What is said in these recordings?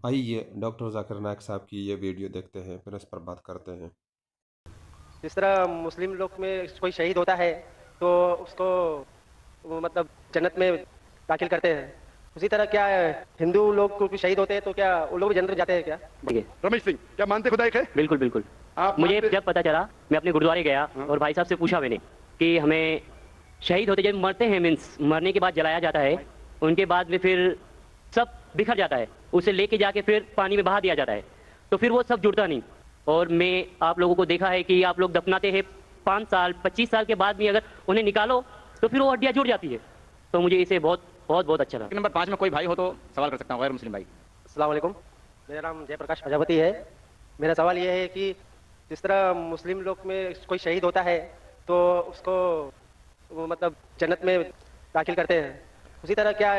آئیے ڈاکٹر ذاکر نائک صاحب کی یہ ویڈیو دیکھتے ہیں، پھر اس پر بات کرتے ہیں۔ جس طرح مسلم لوگ میں کوئی شہید ہوتا ہے تو اس کو وہ مطلب جنت میں داخل کرتے ہیں، اسی طرح کیا ہندو لوگ کو بھی شہید ہوتے ہیں تو کیا وہ لوگ بھی جنت میں جاتے ہیں کیا؟ دیکھیے رمیش سنگھ، کیا مانتے خدا ایک ہے؟ بالکل بالکل آپ مجھے مانتے؟ جب پتا چلا میں اپنے گرودوارے گیا اور بھائی صاحب سے پوچھا میں نے کہ ہمیں شہید ہوتے جب مرتے ہیں مینس مرنے کے بعد جلایا جاتا ہے، ان کے بعد میں پھر سب بکھر جاتا ہے، اسے لے کے جا کے پھر پانی میں بہا دیا جاتا ہے، تو پھر وہ سب جڑتا نہیں۔ اور میں آپ لوگوں کو دیکھا ہے کہ آپ لوگ دفناتے ہیں 5 سال 25 سال کے بعد بھی اگر انہیں نکالو تو پھر وہ ہڈیاں جڑ جاتی ہے، تو مجھے اسے بہت بہت بہت اچھا لگا۔ نمبر 5 میں کوئی بھائی ہو تو سوال کر سکتا ہوں، غیر مسلم بھائی۔ السلام علیکم، میرا نام جے پرکاش پرجاپتی ہے۔ میرا سوال یہ ہے کہ جس طرح مسلم لوگ میں کوئی شہید ہوتا ہے تو اس کو وہ مطلب جنت میں داخل کرتے ہیں، اسی طرح کیا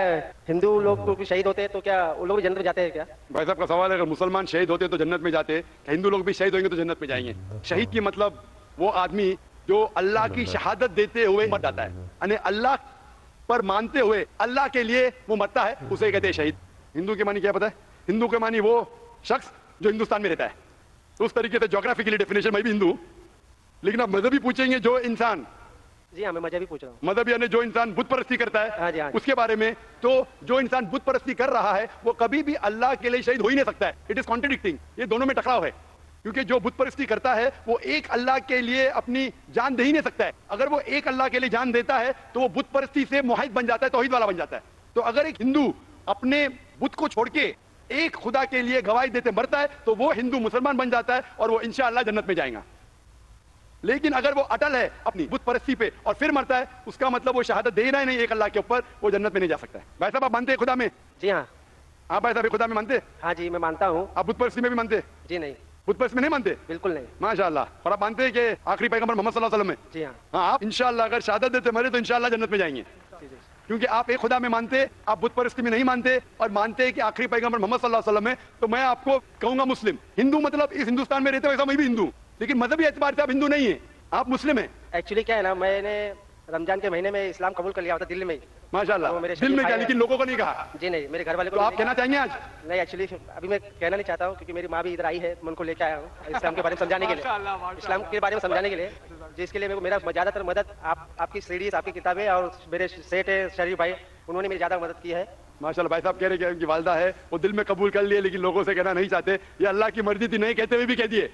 ہندو لوگ کو بھی شہید ہوتے ہیں تو کیا وہ لوگ بھی جنت میں جاتے ہیں کیا؟ بھائی صاحب کا سوال ہے، اگر مسلمان شہید ہوتے تو جنت میں جاتے، ہندو لوگ بھی شہید ہوئیں گے تو جنت میں جائیں گے۔ شہید کی مطلب وہ آدمی جو اللہ کی شہادت دیتے ہوئے مر جاتا ہے، یعنی اللہ پر مانتے ہوئے اللہ کے لیے وہ مرتا ہے، اسے کہتے ہیں شہید۔ ہندو کے معنی کیا پتہ ہے؟ ہندو کے معنی وہ شخص جو ہندوستان میں رہتا ہے۔ تو اس طریقے سے جغرافیکلی ڈیفینیشن میں بھی ہندو ہوں، لیکن آپ مذہبی پوچھیں گے جو انسان جی ہاں، میں مذہبی پوچھ رہا ہوں۔ مذہب یعنی جو انسان بت پرستی کرتا ہاں ہے جی، ہاں جی۔ اس کے بارے میں، تو جو انسان بت پرستی کر رہا ہے وہ کبھی بھی اللہ کے لیے شہید ہو ہی نہیں سکتا ہے۔ اٹ از کانٹرڈکٹنگ، یہ دونوں میں ٹکراؤ ہے، کیونکہ جو بت پرستی کرتا ہے وہ ایک اللہ کے لیے اپنی جان دے ہی نہیں سکتا ہے۔ اگر وہ ایک اللہ کے لیے جان دیتا ہے تو وہ بت پرستی سے موحد بن جاتا ہے، توحید والا بن جاتا ہے۔ تو اگر ایک ہندو اپنے بت کو چھوڑ کے ایک خدا کے لیے گواہی دیتے مرتا ہے تو وہ ہندو مسلمان بن جاتا ہے اور وہ انشاءاللہ جنت میں جائے گا۔ لیکن اگر وہ اٹل ہے اپنی بت پرستی پہ اور پھر مرتا ہے، اس کا مطلب وہ شہادت دے رہا ہے نہیں ایک اللہ کے اوپر، وہ جنت میں نہیں جا سکتا ہے۔ بھائی صاحب آپ مانتے ہیں خدا میں؟ جی ہاں۔ آپ بھائی صاحب خدا میں مانتے؟ ہاں جی، میں مانتا ہوں۔ آپ بت پرستی میں بھی مانتے؟ جی نہیں، بت پرستی میں نہیں مانتے؟ بالکل نہیں۔ ماشاء اللہ۔ اور آپ مانتے ہیں کہ آخری پیغمبر محمد صلی اللہ علیہ وسلم ہے؟ جی ہاں۔ ہاں، آپ انشاءاللہ اگر شہادت دیتے مرے تو انشاءاللہ جنت میں جائیں گے، جی جی۔ کیونکہ آپ ایک خدا میں مانتے، آپ بت پرستی میں نہیں مانتے اور مانتے کہ آخری پیغمبر محمد صلی اللہ علیہ وسلم ہے۔ تو میں آپ کو کہوں گا مسلم۔ ہندو مطلب اس ہندوستان میں رہتے ویسا میں بھی ہندو ہوں، لیکن مذہبی اعتبار سے آپ ہندو نہیں ہیں، آپ مسلم ہیں۔ ایکچولی کیا ہے نا، میں نے رمضان کے مہینے میں اسلام قبول کر لیا ہوتا دل میں ہی۔ ماشاءاللہ، وہ میرے دل میں شریف کیا، بھائی لیکن لوگوں کو نہیں کہا۔ جی نہیں، میرے گھر والے کو تو آپ کہنا چاہیں گے آج؟ نہیں، ایکچولی ابھی میں کہنا نہیں چاہتا ہوں کیونکہ میری ماں بھی ادھر آئی ہے، میں ان کو لے کے آیا ہوں اسلام کے بارے میں سمجھانے کے لیے، اسلام کے بارے میں سمجھانے کے لیے، جس کے لیے میرا زیادہ تر مدد آپ کی سیریز، آپ کی کتابیں اور میرے سیٹ ہے شریف بھائی، انہوں نے میری زیادہ مدد کی ہے۔ ماشاءاللہ بھائی صاحب کہہ رہے کہ ان کی والدہ ہے، وہ دل میں قبول کر لیے لیکن لوگوں سے کہنا نہیں چاہتے۔ یہ اللہ کی مرضی تھی، نہیں کہتے ہوئے بھی کہہ دیے،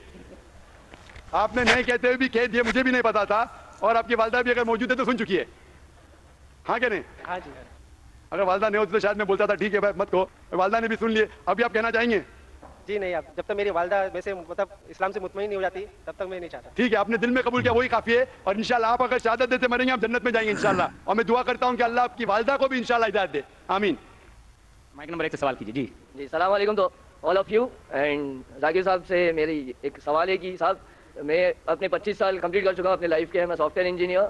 آپ نے نہیں کہتے ہوئے بھی کہہ دیے، مجھے بھی نہیں پتا تھا، اور آپ کی والدہ بھی اگر موجود ہے تو سن چکی ہے، ہاں کہ نہیں؟ ہاں جی۔ اگر والدہ نہیں ہوتی تو شاید میں بولتا تھا ٹھیک ہے بھائی مت کہو، والدہ نے بھی سن لیے۔ ابھی آپ کہنا چاہیں گے؟ جی نہیں، اب جب تک میری والدہ ویسے مطلب اسلام سے مطمئن نہیں ہو جاتی تب تک میں نہیں چاہتا۔ ٹھیک ہے، آپ نے دل میں قبول کیا وہی کافی ہے، اور انشاءاللہ آپ اگر شہادت دیتے مریں گے آپ جنت میں جائیں گے انشاءاللہ، اور میں دعا کرتا ہوں کہ اللہ آپ کی والدہ کو بھی انشاءاللہ ہدایت دے، آمین۔ مائک نمبر 1 سے سوال کیجیے۔ جی جی السلام علیکم تو آل آف یو اینڈ ذاکر صاحب سے میری ایک سوال ہے کہ صاحب میں اپنے 25 سال کمپلیٹ کر چکا ہوں اپنے لائف کے، میں سافٹ ویئر انجینئر۔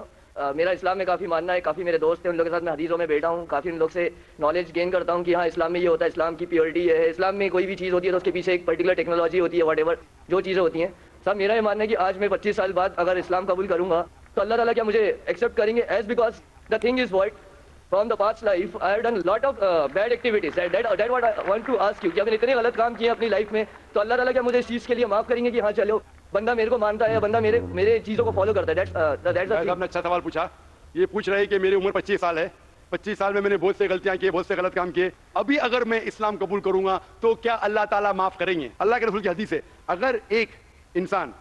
میرا اسلام میں کافی ماننا ہے، کافی میرے دوست ہیں، ان لوگوں کے ساتھ میں حدیثوں میں بیٹھا ہوں، کافی ان لوگ سے نالج گین کرتا ہوں کہ ہاں اسلام میں یہ ہوتا ہے، اسلام کی پیورٹی ہے، اسلام میں کوئی بھی چیز ہوتی ہے تو اس کے پیچھے ایک پرٹیکولر ٹیکنالوجی ہوتی ہے، واٹ ایور جو چیزیں ہوتی ہیں۔ صاحب میرا یہ ماننا ہے کہ آج میں 25 سال بعد اگر اسلام قبول کروں گا تو اللہ تعالیٰ کیا مجھے ایکسیپٹ کریں گے؟ As because the thing is what from the past life I have done lot of bad activities, that what I want to ask you کہ اگر اتنے غلط کام کیے اپنی لائف میں تو اللہ تعالیٰ کیا مجھے اس چیز کے لیے معاف کریں گے کہ ہاں چلو بندہ میرے کو مانتا ہے، بندہ میرے چیزوں کو فالو کرتا ہے؟ آپ نے اچھا سوال پوچھا۔ یہ پوچھ رہے ہیں کہ میری عمر 25 سال ہے، 25 سال میں نے بہت سے غلطیاں کی، بہت سے غلط کام کیے، ابھی اگر میں اسلام قبول کروں گا تو کیا اللہ تعالیٰ معاف کریں گے؟ اللہ کے رسول کی حدیث ہے، اگر ایک انسان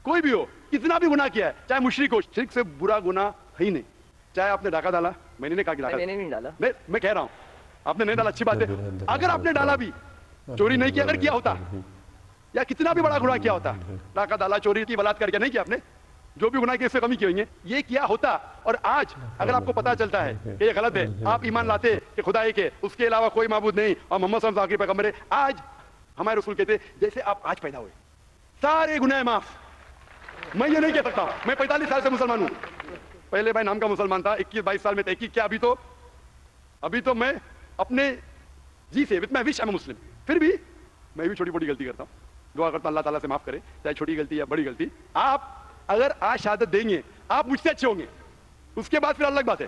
کوئی بھی ہو کتنا بھی گناہ کیا ہے، چاہے مشرک ہو، شرک سے برا گناہ ہے ہی نہیں، چاہے آپ نے ڈاکہ ڈالا، میں نے نہیں کہا کہ ڈاکہ، میں نے نہیں ڈالا، میں کہہ رہا ہوں آپ نے نہیں ڈالا، اچھی بات ہے، اگر آپ نے ڈالا بھی، چوری نہیں کیا، اگر کیا ہوتا یا کتنا بھی بڑا گناہ کیا ہوتا، ڈاکہ ڈالا، چوری کی، بلاৎکار کیا، نہیں کیا آپ نے، جو بھی گناہ کیے اس سے کمی کی ہوئی ہیں، یہ کیا ہوتا، اور آج اگر آپ کو پتا چلتا ہے کہ یہ غلط ہے، آپ ایمان لاتے کہ خدا ایک ہے، اس کے علاوہ کوئی معبود نہیں، اور محمد صلی اللہ علیہ وسلم آخری پیغمبر ہے، آج ہمارے رسول کہتے جیسے آپ آج پیدا ہوئے سارے گناہ معاف۔ میں یہ نہیں کہہ سکتا، میں 45 سال سے مسلمان ہوں، پہلے بھائی نام کا مسلمان تھا، 21-22 سال میں تحقیق کیا، ابھی تو میں اپنے جی سے وتھ مائی وش ایم مسلم، پھر بھی میں بھی چھوٹی موٹی غلطی کرتا ہوں، دعا کرتا ہوں اللہ تعالیٰ سے معاف کرے، چاہے چھوٹی غلطی یا بڑی غلطی۔ آپ اگر آج شہادت دیں گے آپ مجھ سے اچھے ہوں گے، اس کے بعد پھر الگ بات ہے،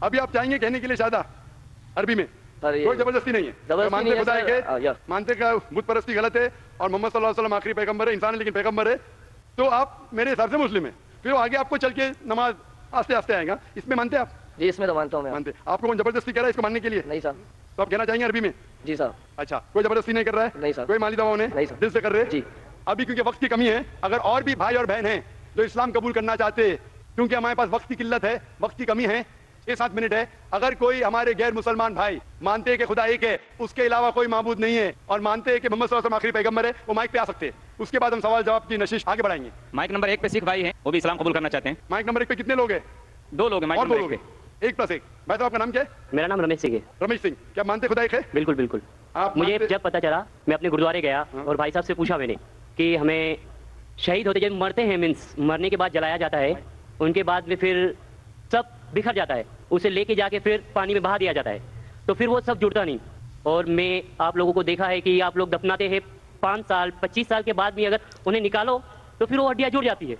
ابھی آپ چاہیں گے کہنے کے لیے شہادہ عربی میں؟ سر یہ کوئی زبردستی نہیں ہے. زبردستی مانتے نہیں ہے خدا سر. ایک ہے, یا مانتے کا بت پرستی غلط ہے, اور محمد صلی اللہ علیہ وسلم آخری پیغمبر ہے, انسان ہے لیکن پیغمبر ہے, تو آپ میرے حساب سے مسلم ہیں. پھر وہ آگے آپ کو چل کے نماز آستے آستے آئے گا, اس میں مانتے آپ؟ جی اس میں تو مانتا ہوں میں. مانتے. آپ کو کون زبردستی کر رہا ہے اس کو ماننے کے لیے؟ نہیں سر. تو آپ کہنا چاہیں گے عربی میں؟ جی سر. اچھا, کوئی زبردستی نہیں کر رہا ہے؟ نہیں سر. کوئی مالی دباؤ نہیں سر. دل سے کر رہے؟ جی. ابھی کیونکہ وقت کی کمی ہے, اگر اور بھی بھائی اور بہن ہیں جو اسلام قبول کرنا چاہتے ہیں, کیونکہ ہمارے پاس وقت کی قلت ہے, وقت کی کمی ہے, 6-7 منٹ ہے, اگر کوئی ہمارے غیر مسلمان بھائی مانتے ہیں کہ خدا ایک ہے, اس کے علاوہ کوئی معبود نہیں ہے, اور مانتے ہیں کہ محمد صلی اللہ علیہ وسلم آخری پیغمبر ہے, وہ مائک پہ آ سکتے ہیں. اس کے بعد ہم سوال جواب کی نشش آگے بڑھائیں گے. مائک نمبر 1 پہ سکھ بھائی ہیں, وہ بھی اسلام قبول کرنا چاہتے ہیں. مائک نمبر 1 پہ کتنے لوگ ہیں؟ 2 لوگ ہیں مائک اور 2 نمبر لوگ 1 ہیں. پہ. 1 + 1. بھائی صاحب آپ کا نام کیا ہے؟ میرا نام رمیش سنگھ ہے. رمیش سنگھ. کیا مانتے خدا ایک ہے؟ بالکل بالکل. آپ مجھے مانتے- جب پتہ چلا, میں اپنے گرودوارے گیا اور بھائی صاحب سے پوچھا میں نے کہ ہمیں شہید ہوتے جب مرتے ہیں, مینس مرنے کے بعد جلایا جاتا ہے, ان کے بعد میں پھر سب بکھر جاتا ہے, اسے لے کے جا کے پھر پانی میں بہا دیا جاتا ہے, تو پھر وہ سب جڑتا نہیں. اور میں آپ لوگوں کو دیکھا ہے کہ آپ لوگ دفناتے ہیں 5 سال 25 سال کے بعد بھی, اگر انہیں نکالو تو پھر وہ ہڈیاں جڑ جاتی ہے.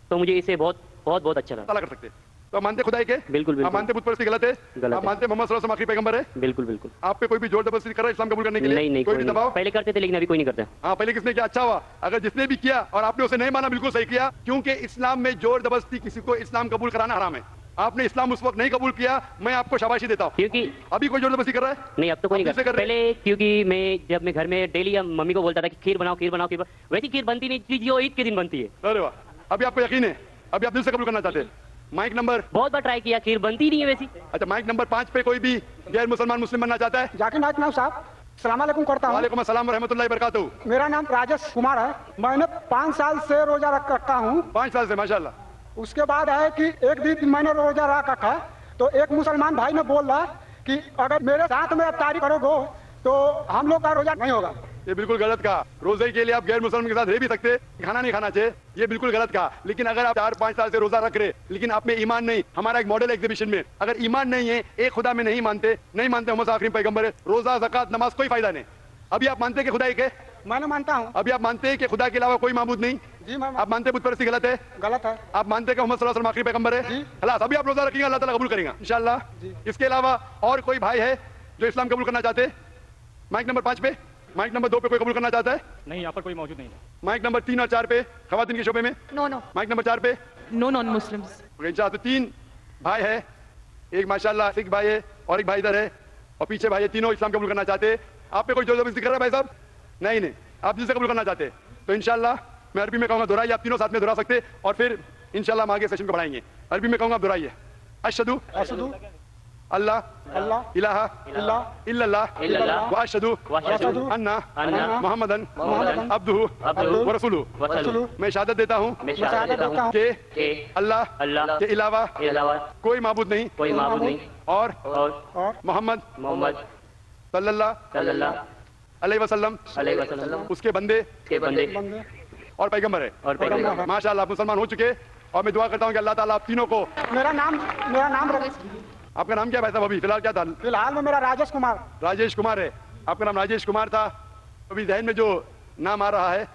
تو مجھے اسے بہت بہت بہت اچھا لگا. تعالیٰ کر سکتے. تو آپ مانتے خدا ایک ہے؟ بالکل آپ بالکل مانتے بت پرستی غلط ہے؟ غلط آپ ہے. مانتے محمد صلی اللہ علیہ وسلم آخری پیغمبر ہے؟ بالکل بالکل. آپ پہ کوئی بھی زور زبردستی کر رہا ہے اسلام قبول کرنے کے لیے؟ نہیں نہیں کوئی کوئی بھی دباؤ؟ نہیں. پہلے کرتے تھے لیکن ابھی کوئی نہیں کرتا. ہاں, پہلے کس نے کیا؟ اچھا ہوا اگر جس نے بھی کیا اور آپ نے اسے نہیں مانا, بالکل صحیح کیا, کیونکہ اسلام میں زور زبردستی کسی کو اسلام قبول کرانا حرام ہے. آپ نے اسلام اس وقت نہیں قبول کیا, میں آپ کو شاباشی دیتا ہوں. کیونکہ ابھی کوئی زور زبردستی کر رہا ہے؟ نہیں, اب تو کوئی نہیں آپ کس سے کرتا. کر رہے پہلے کیونکہ میں جب میں گھر میں ڈیلی ممی کو بولتا تھا کہ کھیر بناؤ کھیر بناؤ کھیر بناؤ, ویسی کھیر بنتی نہیں تھی جو عید کے دن بنتی ہے. ارے واہ, ابھی آپ کو یقین ہے, ابھی آپ دل سے قبول کرنا چاہتے ہیں. مائک نمبر, بہت بار ٹرائی کیا, کھیر بنتی نہیں ہے ویسی. اچھا مائک نمبر 5 پہ کوئی بھی غیر مسلمان مسلم بننا چاہتا ہے؟ ذاکر نائک نام صاحب السلام علیکم کرتا ہوں. وعلیکم السلام ورحمۃ اللہ وبرکاتہ. میرا نام راجیش کمار ہے. میں نے 5 سال سے روزہ رکھا ہوں. 5 سال سے ماشاء اللہ. اس کے بعد ہے کہ ایک دن میں نے روزہ رکھا تو ایک مسلمان بھائی نے بول رہا کہ اگر میرے ساتھ میں افطاری کرو گے تو ہم لوگ کا روزہ نہیں ہوگا. یہ بالکل غلط کہا. روزے کے لیے آپ غیر مسلم کے ساتھ رہ بھی سکتے, کھانا نہیں کھانا چاہیے, یہ بالکل غلط کہا. لیکن اگر آپ 4-5 سال سے روزہ رکھ رہے لیکن آپ میں ایمان نہیں, ہمارا ایک ماڈل ایگزیبیشن میں اگر ایمان نہیں ہے, ایک خدا میں نہیں مانتے محمد آخری پیغمبر ہے, روزہ زکات نماز کوئی فائدہ نہیں. ابھی آپ مانتے کہ خدا ایک ہے؟ میں نے مانتا ہوں. ابھی آپ مانتے ہیں کہ خدا کے علاوہ کوئی معبود نہیں؟ جی میں آپ مانتے بت پرستی غلط ہے؟ غلط ہے. آپ مانتے کہ محمد صلی اللہ علیہ وسلم آخری پیغمبر ہے؟ جی. خلاص, ابھی آپ روزہ رکھیں گے, اللہ تعالیٰ قبول کریں گا انشاءاللہ. اس کے علاوہ اور کوئی بھائی ہے جو اسلام قبول کرنا چاہتے ہیں؟ مائک نمبر 5 پہ. مائک نمبر 2 پہ کوئی قبول کرنا چاہتا ہے؟ نہیں, یہاں پر کوئی موجود نہیں ہے. مائک نمبر 3 اور 4 پہ خواتین کے شعبے میں. No, no, مائک نمبر 4 پہ. no non-Muslims. تو 3 بھائی ہے, ایک ماشاءاللہ سکھ بھائی ہے اور ایک بھائی ادھر ہے اور پیچھے بھائی ہے, تینوں اسلام قبول کرنا چاہتے ہیں. آپ پہ کوئی زور زبردستی کر رہا ہے بھائی صاحب؟ نہیں نہیں, آپ جس سے قبول کرنا چاہتے ہیں تو انشاءاللہ میں عربی میں کہوں گا دہرائیے, آپ تینوں ساتھ میں دہرا سکتے اور پھر انشاءاللہ ہم آگے سیشن کو بڑھائیں گے. عربی میں کہوں گا آپ دہرائیے. اشہدو اشہدو اللہ اللہ الہ الا الا اللہ اللہ واشہدو واشہدو ان ان محمدن محمدن عبدہ عبدہ ورسولہ. ورسولہ. میں شہادت دیتا ہوں میں شہادت دیتا ہوں کہ اللہ اللہ کے علاوہ کے علاوہ کوئی معبود نہیں کوئی معبود نہیں اور اور محمد محمد صلی اللہ صلی اللہ علیہ وسلم علیہ وسلم اس کے بندے کے بندے بندے اور پیغمبر ہے. اور پیغمبر. ماشاء اللہ آپ مسلمان ہو چکے, اور میں دعا کرتا ہوں کہ اللہ تعالیٰ آپ تینوں کو. میرا نام آپ کا نام کیا ہے بھائی صاحب؟ ابھی فی الحال کیا تھا؟ فی الحال میں میرا راجیش کمار. راجیش کمار ہے. آپ کا نام راجیش کمار تھا. ابھی ذہن میں جو نام آ رہا ہے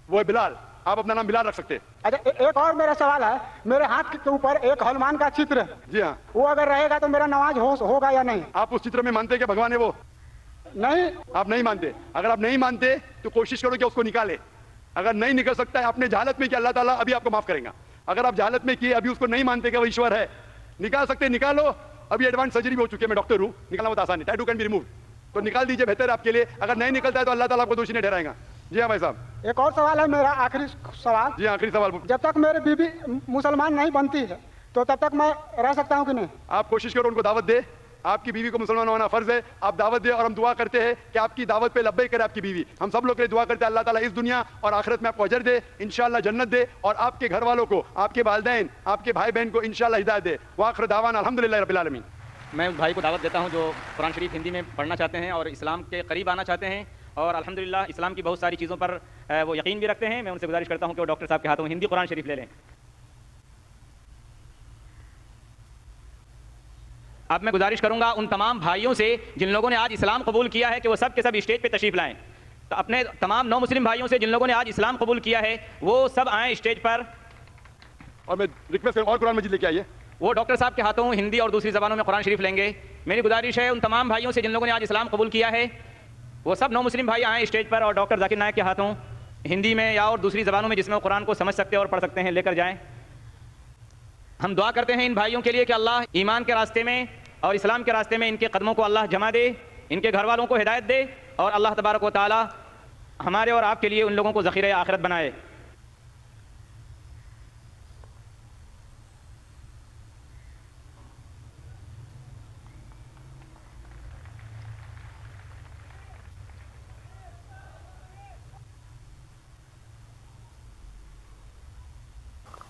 وہ ہے بلال. آپ اپنا نام بلال رکھ سکتے. اچھا ایک اور میرا سوال ہے, میرے ہاتھ کے اوپر ایک ہنومان کا چتر ہے, جی ہاں, وہ اگر رہے گا تو میرا نماز ہوگا یا نہیں؟ آپ اس چتر میں مانتے کہ بھگوان ہے وہ؟ نہیں. آپ نہیں مانتے. اگر آپ نہیں مانتے تو کوشش کرو کہ اس کو نکالے. اگر نہیں نکل سکتا ہے, آپ نے جہالت میں کیا, اللہ تعالیٰ ابھی آپ کو معاف کریں گا. اگر آپ جہالت میں کیے, ابھی اس کو نہیں مانتے کہ وہ ایشور ہے, نکال سکتے نکالو. ابھی ایڈوانس سرجری بھی ہو چکی ہے, میں ڈاکٹر ہوں, نکالنا بہت آسان ہے. ٹیٹو کین بی ریموو, تو نکال دیجیے, بہتر ہے آپ کے لیے. اگر نہیں نکلتا ہے تو اللہ تعالیٰ آپ کو دوشی نہیں ٹھہرائے گا. جی ہاں بھائی صاحب. ایک اور سوال ہے میرا, آخری سوال. جی آخری سوال. جب تک میری بیوی مسلمان نہیں بنتی ہے تو تب تک میں رہ سکتا ہوں کہ نہیں؟ آپ کوشش کرو ان کو دعوت دے. آپ کی بیوی کو مسلمان ہونا فرض ہے, آپ دعوت دے, اور ہم دعا کرتے ہیں کہ آپ کی دعوت پہ لبیک کرے آپ کی بیوی. ہم سب لوگ کے لیے دعا کرتے ہیں اللہ تعالیٰ اس دنیا اور آخرت میں آپ کو اجر دے, انشاءاللہ جنت دے, اور آپ کے گھر والوں کو, آپ کے والدین, آپ کے بھائی بہن کو انشاءاللہ ہدایت دے. وآخر دعوانا الحمدللہ رب العالمین. میں اس بھائی کو دعوت دیتا ہوں جو قرآن شریف ہندی میں پڑھنا چاہتے ہیں اور اسلام کے قریب آنا چاہتے ہیں, اور الحمدللہ اسلام کی بہت ساری چیزوں پر وہ یقین بھی رکھتے ہیں. میں ان سے گزارش کرتا ہوں کہ وہ ڈاکٹر صاحب کے ہاتھوں ہندی قرآن شریف لے لیں. اب میں گزارش کروں گا ان تمام بھائیوں سے جن لوگوں نے آج اسلام قبول کیا ہے کہ وہ سب کے سب اسٹیج پہ تشریف لائیں. تو اپنے تمام نو مسلم بھائیوں سے جن لوگوں نے آج اسلام قبول کیا ہے وہ سب آئیں اسٹیج پر. اور میں ریکویسٹ کروں اور قرآن مجید لے کے آئیے. وہ ڈاکٹر صاحب کے ہاتھوں ہندی اور دوسری زبانوں میں قرآن شریف لیں گے. میری گزارش ہے ان تمام بھائیوں سے جن لوگوں نے آج اسلام قبول کیا ہے وہ سب نو مسلم بھائی آئیں اسٹیج پر اور ڈاکٹر ذاکر نائک کے ہاتھوں ہندی میں یا اور دوسری زبانوں میں جس میں وہ قرآن کو سمجھ سکتے ہیں اور پڑھ سکتے ہیں لے کر جائیں. ہم دعا کرتے ہیں ان بھائیوں کے لیے کہ اللہ ایمان کے راستے میں اور اسلام کے راستے میں ان کے قدموں کو اللہ جما دے, ان کے گھر والوں کو ہدایت دے, اور اللہ تبارک و تعالی ہمارے اور آپ کے لیے ان لوگوں کو ذخیرہ آخرت بنائے.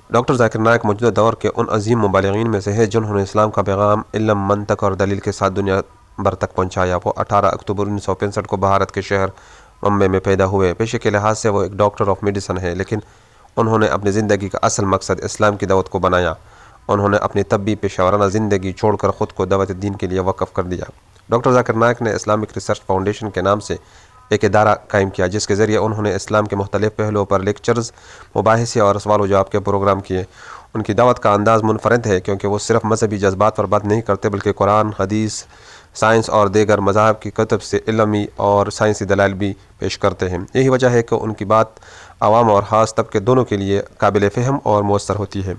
ڈاکٹر ذاکر نائک موجودہ دور کے ان عظیم مبلغین میں سے ہے جنہوں نے اسلام کا پیغام علم, منطق اور دلیل کے ساتھ دنیا بھر تک پہنچایا. وہ 18 اکتوبر 1965 کو بھارت کے شہر ممبئی میں پیدا ہوئے. پیشے کے لحاظ سے وہ ایک ڈاکٹر آف میڈیسن ہے, لیکن انہوں نے اپنی زندگی کا اصل مقصد اسلام کی دعوت کو بنایا. انہوں نے اپنی طبی پیشہ ورانہ زندگی چھوڑ کر خود کو دعوت دین کے لیے وقف کر دیا. ڈاکٹر ذاکر نائک نے اسلامک ریسرچ فاؤنڈیشن کے نام سے ایک ادارہ قائم کیا جس کے ذریعے انہوں نے اسلام کے مختلف پہلوؤں پر لیکچرز, مباحثے اور سوال و جواب کے پروگرام کیے. ان کی دعوت کا انداز منفرد ہے کیونکہ وہ صرف مذہبی جذبات پر بات نہیں کرتے بلکہ قرآن, حدیث, سائنس اور دیگر مذاہب کی کتب سے علمی اور سائنسی دلائل بھی پیش کرتے ہیں. یہی وجہ ہے کہ ان کی بات عوام اور خاص طبقے دونوں کے لیے قابل فہم اور مؤثر ہوتی ہے.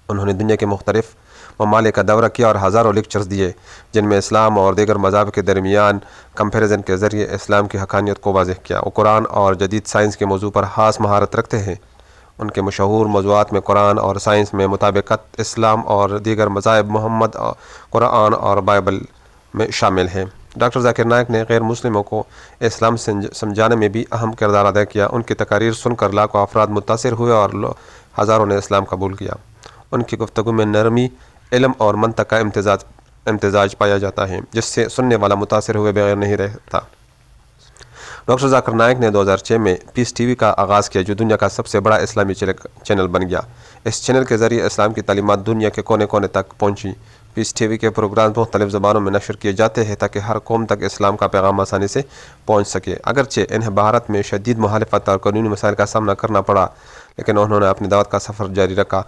انہوں نے دنیا کے مختلف ممالک کا دورہ کیا اور ہزاروں لیکچرز دیے جن میں اسلام اور دیگر مذاہب کے درمیان کمپیریزن کے ذریعے اسلام کی حقانیت کو واضح کیا. وہ قرآن اور جدید سائنس کے موضوع پر خاص مہارت رکھتے ہیں. ان کے مشہور موضوعات میں قرآن اور سائنس میں مطابقت, اسلام اور دیگر مذاہب, محمد, قرآن اور بائبل میں شامل ہیں. ڈاکٹر ذاکر نائک نے غیر مسلموں کو اسلام سمجھانے میں بھی اہم کردار ادا کیا. ان کی تقاریر سن کر لاکھوں افراد متاثر ہوئے اور ہزاروں نے اسلام قبول کیا. ان کی گفتگو میں نرمی, علم اور منطق کا امتزاج پایا جاتا ہے جس سے سننے والا متاثر ہوئے بغیر نہیں رہتا. ڈاکٹر ذاکر نائک نے 2006 میں پیس ٹی وی کا آغاز کیا جو دنیا کا سب سے بڑا اسلامی چینل بن گیا. اس چینل کے ذریعے اسلام کی تعلیمات دنیا کے کونے کونے تک پہنچی. پیس ٹی وی کے پروگرام مختلف زبانوں میں نشر کیے جاتے ہیں تاکہ ہر قوم تک اسلام کا پیغام آسانی سے پہنچ سکے. اگرچہ انہیں بھارت میں شدید مخالفت اور قانونی مسائل کا سامنا کرنا پڑا, لیکن انہوں نے اپنی دعوت کا سفر جاری رکھا.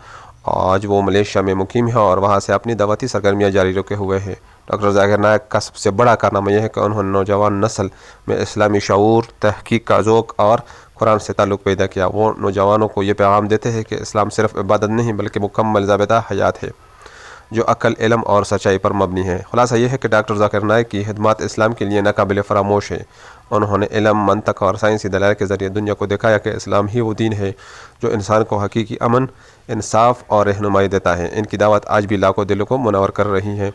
آج وہ ملیشیا میں مقیم ہے اور وہاں سے اپنی دعوتی سرگرمیاں جاری رکھے ہوئے ہیں. ڈاکٹر ذاکر نائک کا سب سے بڑا کارنامہ یہ ہے کہ انہوں نے نوجوان نسل میں اسلامی شعور, تحقیق کا ذوق اور قرآن سے تعلق پیدا کیا. وہ نوجوانوں کو یہ پیغام دیتے ہیں کہ اسلام صرف عبادت نہیں بلکہ مکمل ضابطہ حیات ہے جو عقل, علم اور سچائی پر مبنی ہے. خلاصہ یہ ہے کہ ڈاکٹر ذاکر نائک کی خدمات اسلام کے لیے ناقابل فراموش ہے. انہوں نے علم, منطق اور سائنسی دلائل کے ذریعے دنیا کو دکھایا کہ اسلام ہی وہ دین ہے جو انسان کو حقیقی امن, انصاف اور رہنمائی دیتا ہے. ان کی دعوت آج بھی لاکھوں دلوں کو منور کر رہی ہے.